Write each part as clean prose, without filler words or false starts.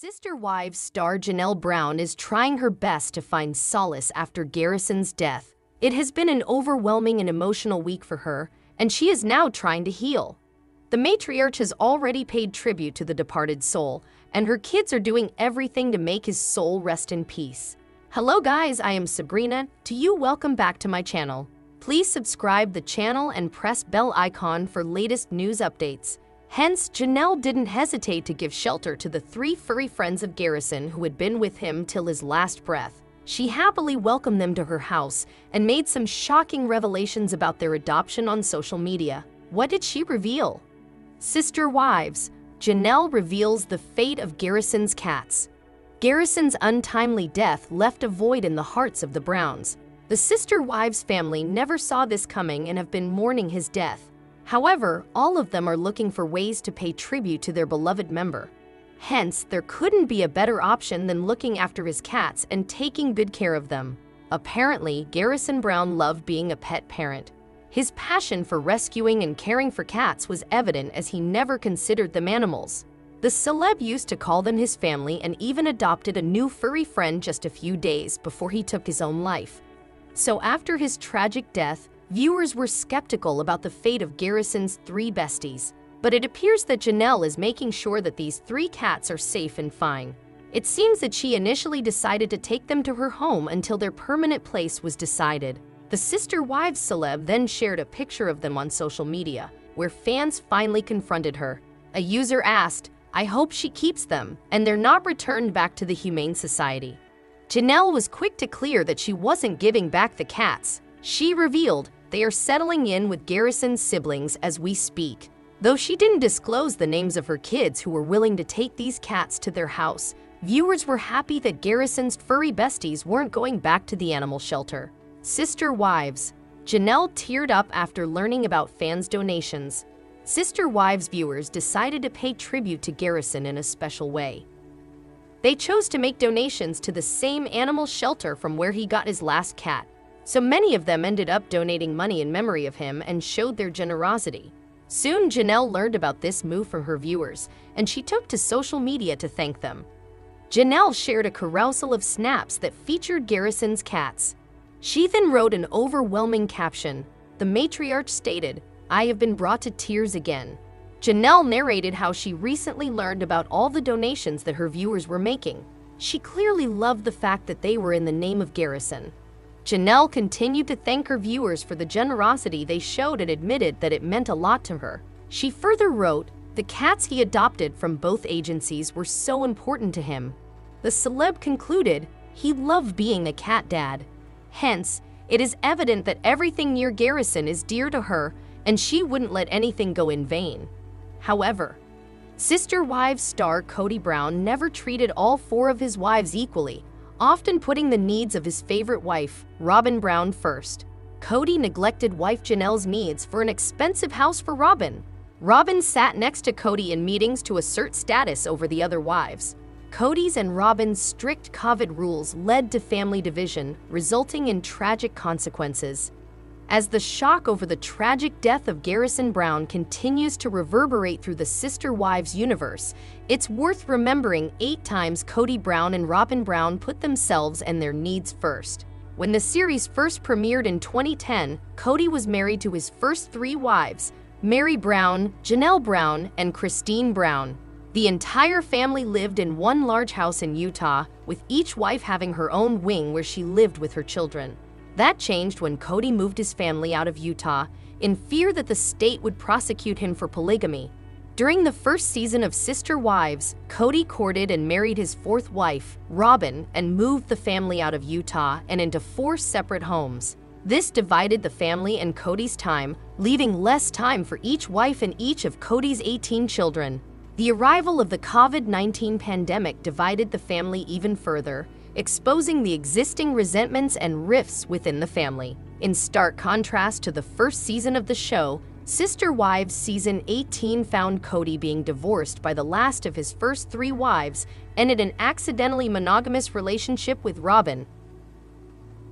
Sister Wives star Janelle Brown is trying her best to find solace after Garrison's death. It has been an overwhelming and emotional week for her, and she is now trying to heal. The matriarch has already paid tribute to the departed soul, and her kids are doing everything to make his soul rest in peace. Hello guys, I am Sabrina. Welcome back to my channel. Please subscribe the channel and press bell icon for latest news updates. Hence, Janelle didn't hesitate to give shelter to the 3 furry friends of Garrison who had been with him till his last breath. She happily welcomed them to her house and made some shocking revelations about their adoption on social media. What did she reveal? Sister Wives, Janelle reveals the fate of Garrison's cats. Garrison's untimely death left a void in the hearts of the Browns. The Sister Wives family never saw this coming and have been mourning his death. However, all of them are looking for ways to pay tribute to their beloved member. Hence, there couldn't be a better option than looking after his cats and taking good care of them. Apparently, Garrison Brown loved being a pet parent. His passion for rescuing and caring for cats was evident as he never considered them animals. The celeb used to call them his family and even adopted a new furry friend just a few days before he took his own life. So after his tragic death, viewers were skeptical about the fate of Garrison's 3 besties, but it appears that Janelle is making sure that these 3 cats are safe and fine. It seems that she initially decided to take them to her home until their permanent place was decided. The Sister Wives celeb then shared a picture of them on social media, where fans finally confronted her. A user asked, "I hope she keeps them, and they're not returned back to the Humane Society." Janelle was quick to clear that she wasn't giving back the cats. She revealed, "They are settling in with Garrison's siblings as we speak." Though she didn't disclose the names of her kids who were willing to take these cats to their house, viewers were happy that Garrison's furry besties weren't going back to the animal shelter. Sister Wives, Janelle teared up after learning about fans' donations. Sister Wives viewers decided to pay tribute to Garrison in a special way. They chose to make donations to the same animal shelter from where he got his last cat. So many of them ended up donating money in memory of him and showed their generosity. Soon, Janelle learned about this move from her viewers, and she took to social media to thank them. Janelle shared a carousel of snaps that featured Garrison's cats. She then wrote an overwhelming caption. The matriarch stated, "I have been brought to tears again." Janelle narrated how she recently learned about all the donations that her viewers were making. She clearly loved the fact that they were in the name of Garrison. Janelle continued to thank her viewers for the generosity they showed and admitted that it meant a lot to her. She further wrote, "The cats he adopted from both agencies were so important to him." The celeb concluded, "He loved being a cat dad." Hence, it is evident that everything near Garrison is dear to her, and she wouldn't let anything go in vain. However, Sister Wives star Cody Brown never treated all 4 of his wives equally, often putting the needs of his favorite wife, Robin Brown, first. Cody neglected wife Janelle's needs for an expensive house for Robin. Robin sat next to Cody in meetings to assert status over the other wives. Cody's and Robin's strict COVID rules led to family division, resulting in tragic consequences. As the shock over the tragic death of Garrison Brown continues to reverberate through the Sister Wives universe, it's worth remembering 8 times Cody Brown and Robin Brown put themselves and their needs first. When the series first premiered in 2010, Cody was married to his first 3 wives, Mary Brown, Janelle Brown, and Christine Brown. The entire family lived in one large house in Utah, with each wife having her own wing where she lived with her children. That changed when Cody moved his family out of Utah in fear that the state would prosecute him for polygamy. During the first season of Sister Wives, Cody courted and married his 4th wife, Robin, and moved the family out of Utah and into 4 separate homes. This divided the family and Cody's time, leaving less time for each wife and each of Cody's 18 children. The arrival of the COVID-19 pandemic divided the family even further, exposing the existing resentments and rifts within the family. In stark contrast to the first season of the show, Sister Wives Season 18 found Cody being divorced by the last of his first 3 wives and in an accidentally monogamous relationship with Robin.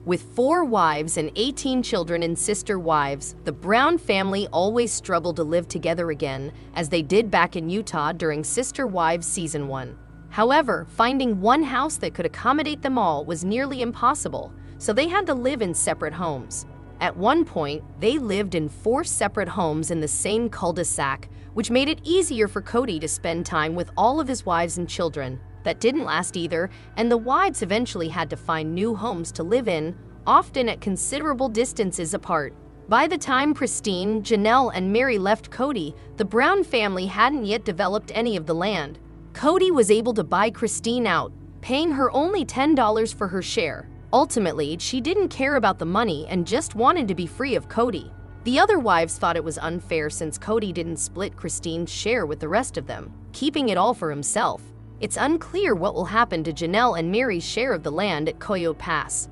With 4 wives and 18 children in Sister Wives, the Brown family always struggled to live together again, as they did back in Utah during Sister Wives Season 1. However, finding one house that could accommodate them all was nearly impossible, so they had to live in separate homes. At one point, they lived in 4 separate homes in the same cul-de-sac, which made it easier for Cody to spend time with all of his wives and children. That didn't last either, and the wives eventually had to find new homes to live in, often at considerable distances apart. By the time Christine, Janelle, and Mary left Cody, the Brown family hadn't yet developed any of the land. Cody was able to buy Christine out, paying her only $10 for her share. Ultimately, she didn't care about the money and just wanted to be free of Cody. The other wives thought it was unfair since Cody didn't split Christine's share with the rest of them, keeping it all for himself. It's unclear what will happen to Janelle and Mary's share of the land at Coyote Pass.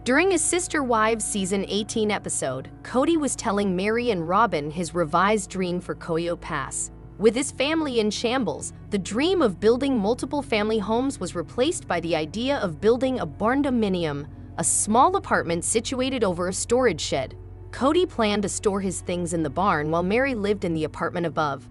During his Sister Wives Season 18 episode, Cody was telling Mary and Robin his revised dream for Coyote Pass. With his family in shambles, the dream of building multiple family homes was replaced by the idea of building a barndominium, a small apartment situated over a storage shed. Cody planned to store his things in the barn while Mary lived in the apartment above.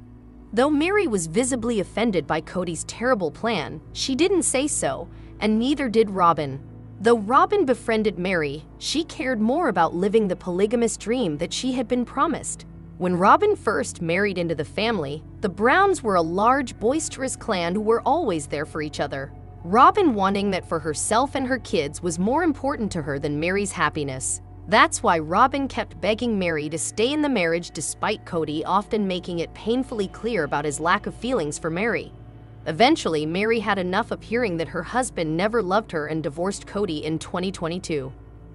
Though Mary was visibly offended by Cody's terrible plan, she didn't say so, and neither did Robin. Though Robin befriended Mary, she cared more about living the polygamous dream that she had been promised. When Robin first married into the family, the Browns were a large, boisterous clan who were always there for each other. Robin wanting that for herself and her kids was more important to her than Mary's happiness. That's why Robin kept begging Mary to stay in the marriage despite Cody often making it painfully clear about his lack of feelings for Mary. Eventually, Mary had enough of hearing that her husband never loved her and divorced Cody in 2022.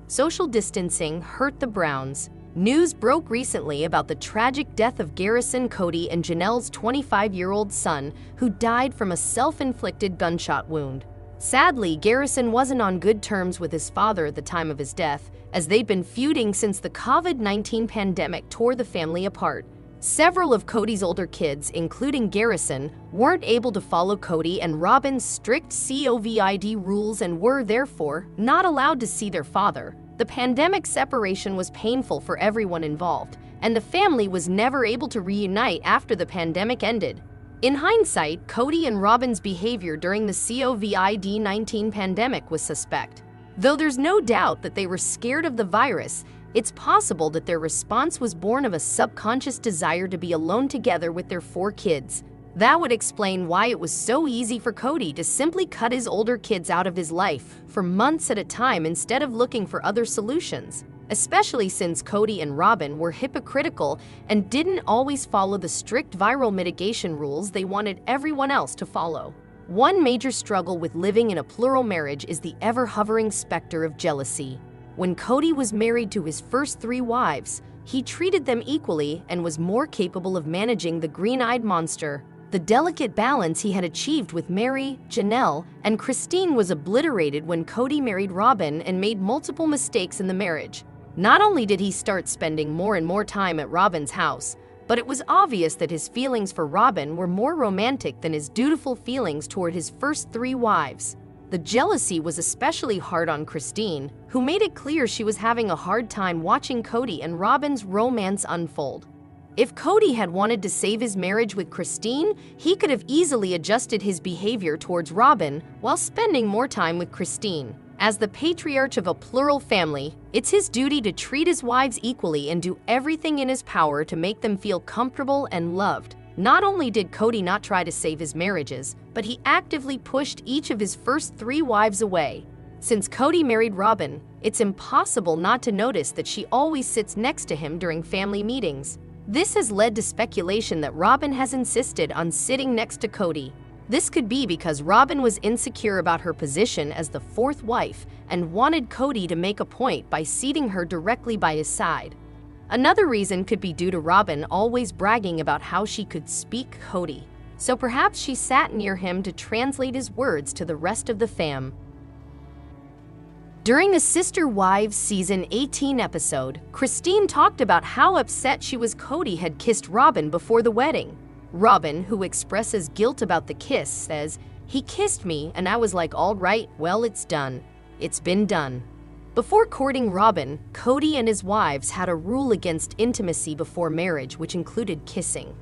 Social distancing hurt the Browns. News broke recently about the tragic death of Garrison, Cody, and Janelle's 25-year-old son, who died from a self-inflicted gunshot wound. Sadly, Garrison wasn't on good terms with his father at the time of his death, as they'd been feuding since the COVID-19 pandemic tore the family apart. Several of Cody's older kids, including Garrison, weren't able to follow Cody and Robin's strict COVID rules and were, therefore, not allowed to see their father. The pandemic separation was painful for everyone involved, and the family was never able to reunite after the pandemic ended. In hindsight, Cody and Robin's behavior during the COVID-19 pandemic was suspect. Though there's no doubt that they were scared of the virus, it's possible that their response was born of a subconscious desire to be alone together with their 4 kids. That would explain why it was so easy for Cody to simply cut his older kids out of his life for months at a time instead of looking for other solutions, especially since Cody and Robin were hypocritical and didn't always follow the strict viral mitigation rules they wanted everyone else to follow. One major struggle with living in a plural marriage is the ever-hovering specter of jealousy. When Cody was married to his first 3 wives, he treated them equally and was more capable of managing the green-eyed monster. The delicate balance he had achieved with Mary, Janelle, and Christine was obliterated when Cody married Robin and made multiple mistakes in the marriage. Not only did he start spending more and more time at Robin's house, but it was obvious that his feelings for Robin were more romantic than his dutiful feelings toward his first 3 wives. The jealousy was especially hard on Christine, who made it clear she was having a hard time watching Cody and Robin's romance unfold. If Cody had wanted to save his marriage with Christine, he could have easily adjusted his behavior towards Robin while spending more time with Christine. As the patriarch of a plural family, it's his duty to treat his wives equally and do everything in his power to make them feel comfortable and loved. Not only did Cody not try to save his marriages, but he actively pushed each of his first 3 wives away. Since Cody married Robin, it's impossible not to notice that she always sits next to him during family meetings. This has led to speculation that Robin has insisted on sitting next to Cody. This could be because Robin was insecure about her position as the 4th wife and wanted Cody to make a point by seating her directly by his side. Another reason could be due to Robin always bragging about how she could speak Cody, so perhaps she sat near him to translate his words to the rest of the fam. During the Sister Wives Season 18 episode, Christine talked about how upset she was Cody had kissed Robin before the wedding. Robin, who expresses guilt about the kiss, says, "He kissed me and I was like, all right, well, it's done. It's been done." Before courting Robin, Cody and his wives had a rule against intimacy before marriage, which included kissing.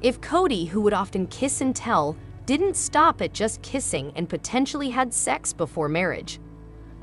If Cody, who would often kiss and tell, didn't stop at just kissing and potentially had sex before marriage.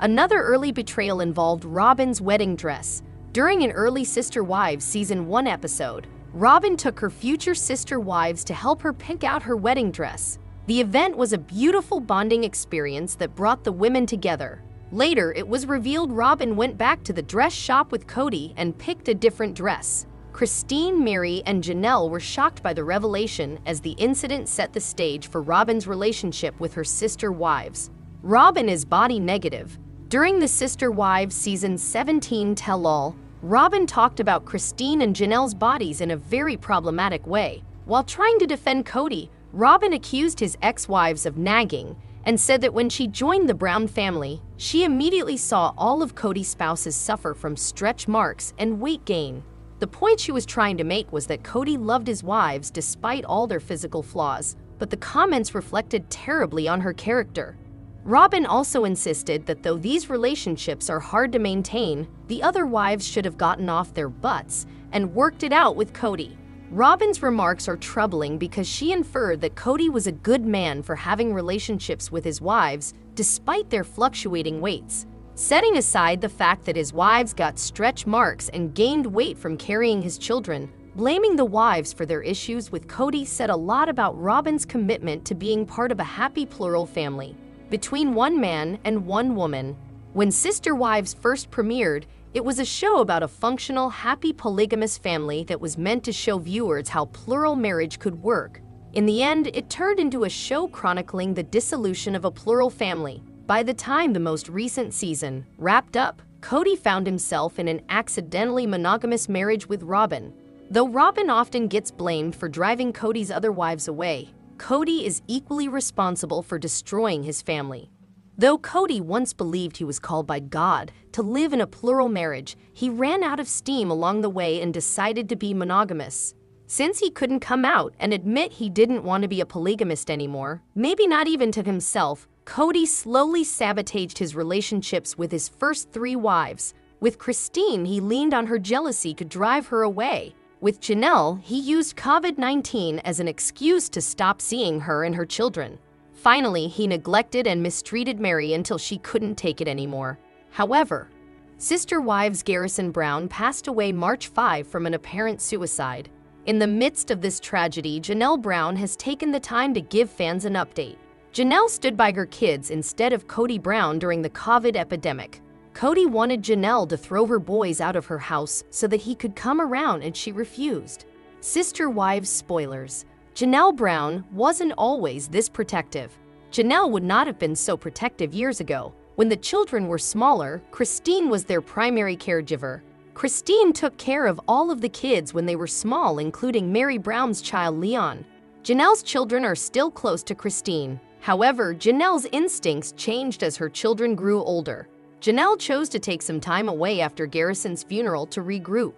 Another early betrayal involved Robin's wedding dress. During an early Sister Wives Season 1 episode, Robin took her future sister wives to help her pick out her wedding dress. The event was a beautiful bonding experience that brought the women together. Later, it was revealed Robin went back to the dress shop with Cody and picked a different dress. Christine, Mary, and Janelle were shocked by the revelation as the incident set the stage for Robin's relationship with her sister wives. Robin is body negative. During the Sister Wives Season 17 tell-all, Robin talked about Christine and Janelle's bodies in a very problematic way. While trying to defend Cody, Robin accused his ex-wives of nagging and said that when she joined the Brown family, she immediately saw all of Cody's spouses suffer from stretch marks and weight gain. The point she was trying to make was that Cody loved his wives despite all their physical flaws, but the comments reflected terribly on her character. Robin also insisted that though these relationships are hard to maintain, the other wives should have gotten off their butts and worked it out with Cody. Robin's remarks are troubling because she inferred that Cody was a good man for having relationships with his wives despite their fluctuating weights. Setting aside the fact that his wives got stretch marks and gained weight from carrying his children, blaming the wives for their issues with Cody said a lot about Robin's commitment to being part of a happy plural family between one man and one woman. When Sister Wives first premiered, it was a show about a functional, happy polygamous family that was meant to show viewers how plural marriage could work. In the end, it turned into a show chronicling the dissolution of a plural family. By the time the most recent season wrapped up, Cody found himself in an accidentally monogamous marriage with Robin. Though Robin often gets blamed for driving Cody's other wives away, Cody is equally responsible for destroying his family. Though Cody once believed he was called by God to live in a plural marriage, he ran out of steam along the way and decided to be monogamous. Since he couldn't come out and admit he didn't want to be a polygamist anymore, maybe not even to himself, Cody slowly sabotaged his relationships with his first 3 wives. With Christine, he leaned on her jealousy to drive her away. With Janelle, he used COVID-19 as an excuse to stop seeing her and her children. Finally, he neglected and mistreated Mary until she couldn't take it anymore. However, Sister Wives Garrison Brown passed away March 5 from an apparent suicide. In the midst of this tragedy, Janelle Brown has taken the time to give fans an update. Janelle stood by her kids instead of Cody Brown during the COVID epidemic. Cody wanted Janelle to throw her boys out of her house so that he could come around, and she refused. Sister Wives spoilers. Janelle Brown wasn't always this protective. Janelle would not have been so protective years ago. When the children were smaller, Christine was their primary caregiver. Christine took care of all of the kids when they were small, including Mary Brown's child Leon. Janelle's children are still close to Christine. However, Janelle's instincts changed as her children grew older. Janelle chose to take some time away after Garrison's funeral to regroup.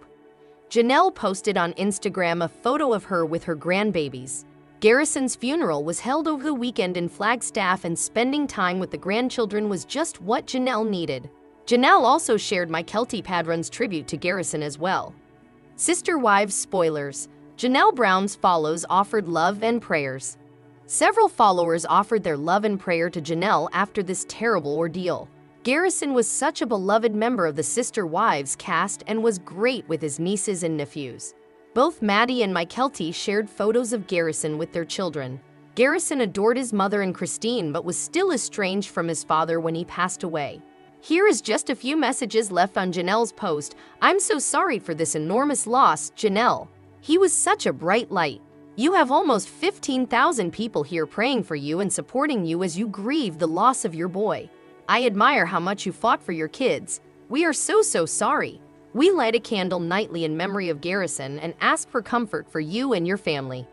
Janelle posted on Instagram a photo of her with her grandbabies. Garrison's funeral was held over the weekend in Flagstaff, and spending time with the grandchildren was just what Janelle needed. Janelle also shared Mykelti Padron's tribute to Garrison as well. Sister Wives spoilers. Janelle Brown's follows offered love and prayers. Several followers offered their love and prayer to Janelle after this terrible ordeal. Garrison was such a beloved member of the Sister Wives cast and was great with his nieces and nephews. Both Maddie and Mykelti shared photos of Garrison with their children. Garrison adored his mother and Christine, but was still estranged from his father when he passed away. Here is just a few messages left on Janelle's post. "I'm so sorry for this enormous loss, Janelle. He was such a bright light. You have almost 15,000 people here praying for you and supporting you as you grieve the loss of your boy. I admire how much you fought for your kids. We are so sorry. We light a candle nightly in memory of Garrison and ask for comfort for you and your family."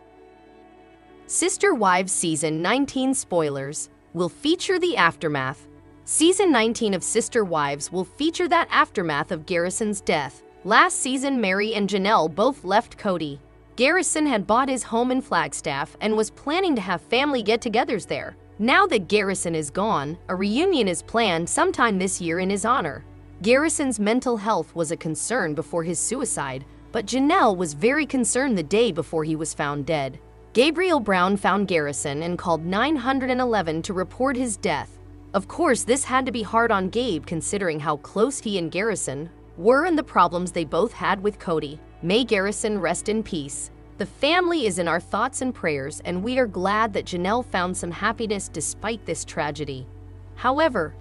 Sister Wives Season 19 spoilers will feature the aftermath. Season 19 of Sister Wives will feature that aftermath of Garrison's death. Last season, Mary and Janelle both left Cody. Garrison had bought his home in Flagstaff and was planning to have family get-togethers there. Now that Garrison is gone, a reunion is planned sometime this year in his honor. Garrison's mental health was a concern before his suicide, but Janelle was very concerned the day before he was found dead. Gabriel Brown found Garrison and called 911 to report his death. Of course, this had to be hard on Gabe considering how close he and Garrison were and the problems they both had with Cody. May Garrison rest in peace. The family is in our thoughts and prayers, and we are glad that Janelle found some happiness despite this tragedy. However,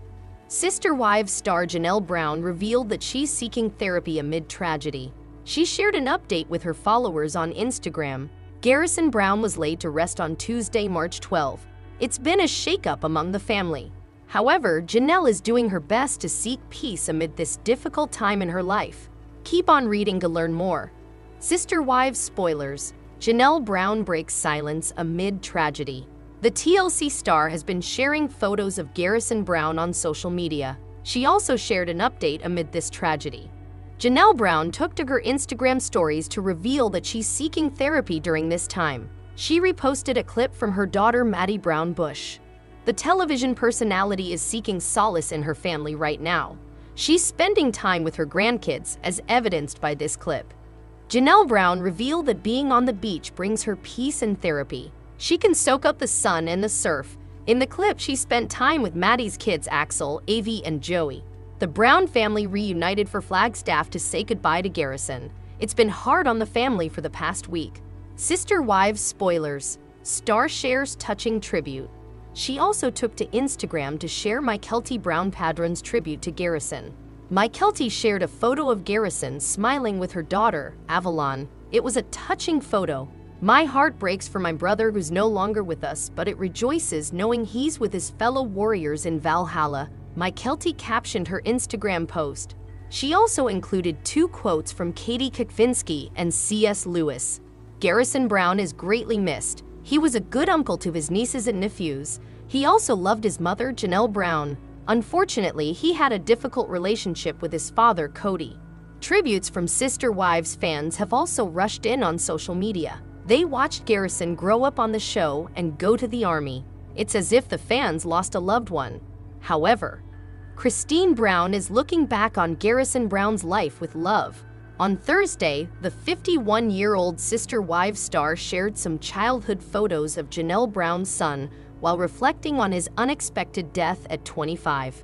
Sister Wives star Janelle Brown revealed that she's seeking therapy amid tragedy. She shared an update with her followers on Instagram. Garrison Brown was laid to rest on Tuesday, March 12. It's been a shakeup among the family. However, Janelle is doing her best to seek peace amid this difficult time in her life. Keep on reading to learn more. Sister Wives spoilers. Janelle Brown breaks silence amid tragedy. The TLC star has been sharing photos of Garrison Brown on social media. She also shared an update amid this tragedy. Janelle Brown took to her Instagram stories to reveal that she's seeking therapy during this time. She reposted a clip from her daughter Maddie Brown Bush. The television personality is seeking solace in her family right now. She's spending time with her grandkids, as evidenced by this clip. Janelle Brown revealed that being on the beach brings her peace and therapy. She can soak up the sun and the surf. In the clip, she spent time with Maddie's kids Axel, Avi, and Joey. The Brown family reunited for Flagstaff to say goodbye to Garrison. It's been hard on the family for the past week. Sister Wives spoilers. Star shares touching tribute. She also took to Instagram to share Mykelti Brown Padron's tribute to Garrison. Mykelti shared a photo of Garrison smiling with her daughter, Avalon. It was a touching photo. My heart breaks for my brother who's no longer with us, but it rejoices knowing he's with his fellow warriors in Valhalla. Mykelti captioned her Instagram post. She also included 2 quotes from Katie Kukvinsky and C.S. Lewis. Garrison Brown is greatly missed. He was a good uncle to his nieces and nephews. He also loved his mother, Janelle Brown. Unfortunately, he had a difficult relationship with his father, Cody. Tributes from Sister Wives fans have also rushed in on social media. They watched Garrison grow up on the show and go to the army. It's as if the fans lost a loved one. However, Christine Brown is looking back on Garrison Brown's life with love. On Thursday, the 51-year-old Sister Wives star shared some childhood photos of Janelle Brown's son while reflecting on his unexpected death at 25.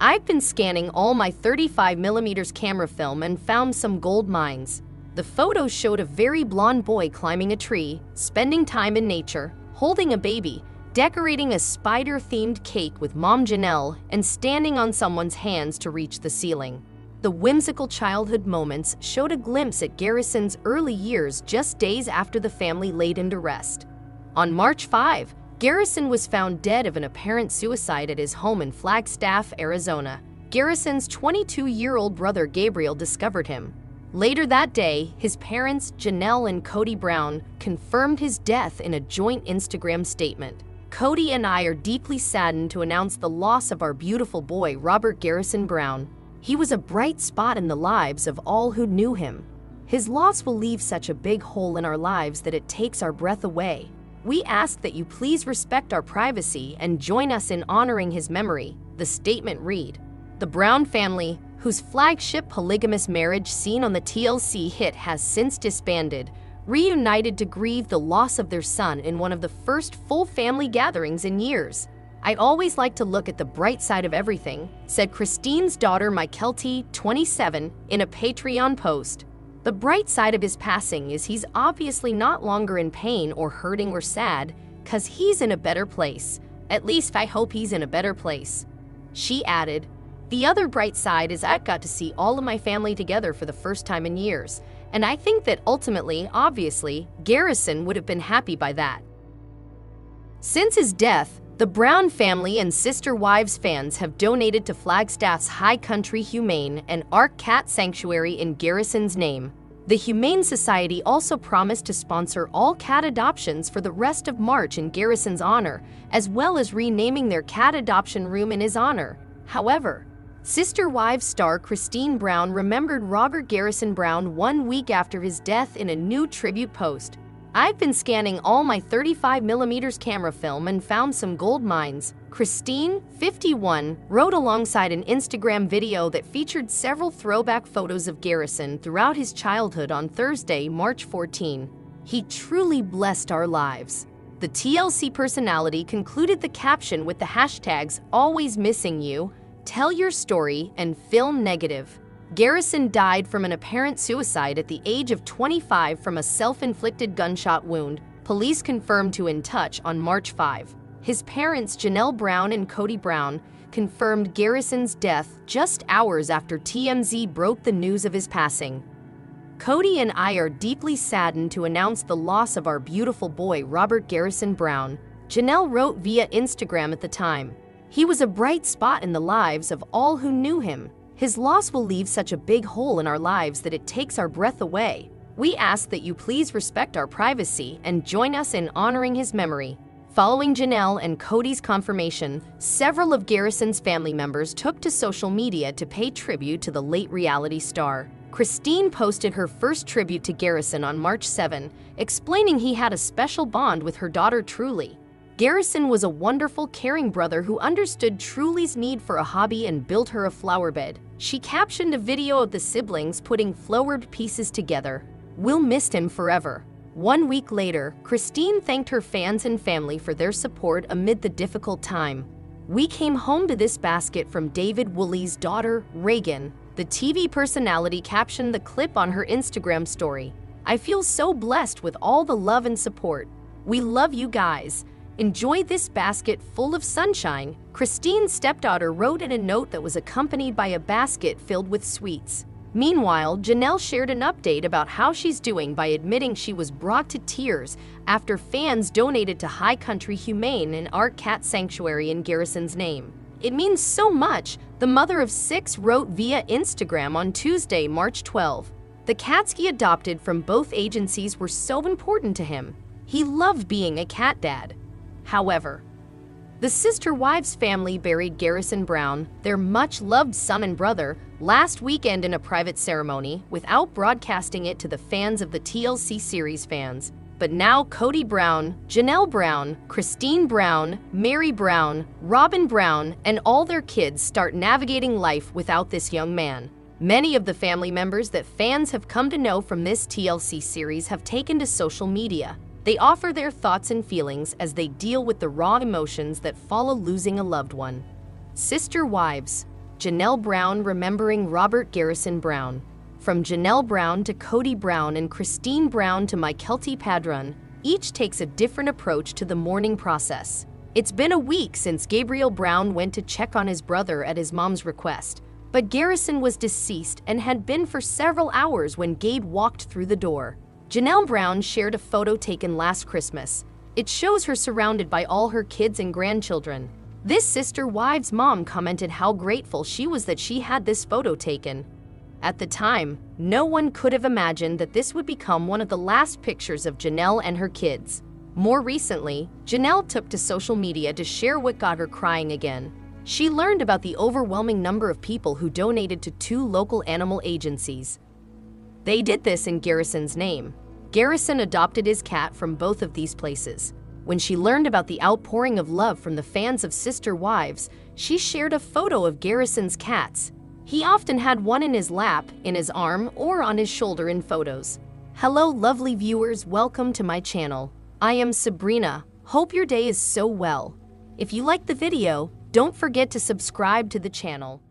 I've been scanning all my 35mm camera film and found some gold mines. The photos showed a very blonde boy climbing a tree, spending time in nature, holding a baby, decorating a spider-themed cake with Mom Janelle, and standing on someone's hands to reach the ceiling. The whimsical childhood moments showed a glimpse at Garrison's early years just days after the family laid him to rest. On March 5, Garrison was found dead of an apparent suicide at his home in Flagstaff, Arizona. Garrison's 22-year-old brother Gabriel discovered him. Later that day, his parents, Janelle and Cody Brown, confirmed his death in a joint Instagram statement. Cody and I are deeply saddened to announce the loss of our beautiful boy, Robert Garrison Brown. He was a bright spot in the lives of all who knew him. His loss will leave such a big hole in our lives that it takes our breath away. We ask that you please respect our privacy and join us in honoring his memory, the statement read. The Brown family, whose flagship polygamous marriage seen on the TLC hit has since disbanded, reunited to grieve the loss of their son in one of the first full family gatherings in years. I always like to look at the bright side of everything, said Christine's daughter Mykelti, 27, in a Patreon post. The bright side of his passing is he's obviously not longer in pain or hurting or sad, 'cause he's in a better place. At least I hope he's in a better place. She added, the other bright side is I've got to see all of my family together for the first time in years. And I think that ultimately, obviously, Garrison would have been happy by that. Since his death, the Brown family and Sister Wives fans have donated to Flagstaff's High Country Humane and Ark Cat Sanctuary in Garrison's name. The Humane Society also promised to sponsor all cat adoptions for the rest of March in Garrison's honor, as well as renaming their cat adoption room in his honor. However, Sister Wives star Christine Brown remembered Robert Garrison Brown 1 week after his death in a new tribute post. I've been scanning all my 35mm camera film and found some gold mines. Christine, 51, wrote alongside an Instagram video that featured several throwback photos of Garrison throughout his childhood on Thursday, March 14. He truly blessed our lives." The TLC personality concluded the caption with the hashtags "always missing you," "tell your story," and "film negative." Garrison died from an apparent suicide at the age of 25 from a self-inflicted gunshot wound, police confirmed to In Touch on March 5. His parents, Janelle Brown and Cody Brown, confirmed Garrison's death just hours after TMZ broke the news of his passing. "Cody and I are deeply saddened to announce the loss of our beautiful boy, Robert Garrison Brown," Janelle wrote via Instagram at the time. "He was a bright spot in the lives of all who knew him. His loss will leave such a big hole in our lives that it takes our breath away. We ask that you please respect our privacy and join us in honoring his memory." Following Janelle and Cody's confirmation, several of Garrison's family members took to social media to pay tribute to the late reality star. Christine posted her first tribute to Garrison on March 7, explaining he had a special bond with her daughter Truly. Garrison was a wonderful, caring brother who understood Truly's need for a hobby and built her a flower bed. She captioned a video of the siblings putting flowered pieces together. "We'll miss him forever." 1 week later, Christine thanked her fans and family for their support amid the difficult time. "We came home to this basket from David Woolley's daughter, Reagan." The TV personality captioned the clip on her Instagram story. "I feel so blessed with all the love and support. We love you guys. Enjoy this basket full of sunshine." Christine's stepdaughter wrote in a note that was accompanied by a basket filled with sweets. Meanwhile, Janelle shared an update about how she's doing by admitting she was brought to tears after fans donated to High Country Humane, an art cat sanctuary in Garrison's name. "It means so much," the mother of 6 wrote via Instagram on Tuesday, March 12. "The cats he adopted from both agencies were so important to him. He loved being a cat dad." However, the sister wives' family buried Garrison Brown, their much-loved son and brother, last weekend in a private ceremony without broadcasting it to the fans of the TLC series fans. But now Cody Brown, Janelle Brown, Christine Brown, Mary Brown, Robin Brown, and all their kids start navigating life without this young man. Many of the family members that fans have come to know from this TLC series have taken to social media. They offer their thoughts and feelings as they deal with the raw emotions that follow losing a loved one. Sister wives, Janelle Brown remembering Robert Garrison Brown. From Janelle Brown to Cody Brown and Christine Brown to Mykelti Padron, each takes a different approach to the mourning process. It's been a week since Gabriel Brown went to check on his brother at his mom's request, but Garrison was deceased and had been for several hours when Gabe walked through the door. Janelle Brown shared a photo taken last Christmas. It shows her surrounded by all her kids and grandchildren. This sister wives' mom commented how grateful she was that she had this photo taken. At the time, no one could have imagined that this would become one of the last pictures of Janelle and her kids. More recently, Janelle took to social media to share what got her crying again. She learned about the overwhelming number of people who donated to 2 local animal agencies. They did this in Garrison's name. Garrison adopted his cat from both of these places. When she learned about the outpouring of love from the fans of Sister Wives, she shared a photo of Garrison's cats. He often had one in his lap, in his arm, or on his shoulder in photos. Hello lovely viewers, welcome to my channel. I am Sabrina. Hope your day is so well. If you liked the video, don't forget to subscribe to the channel.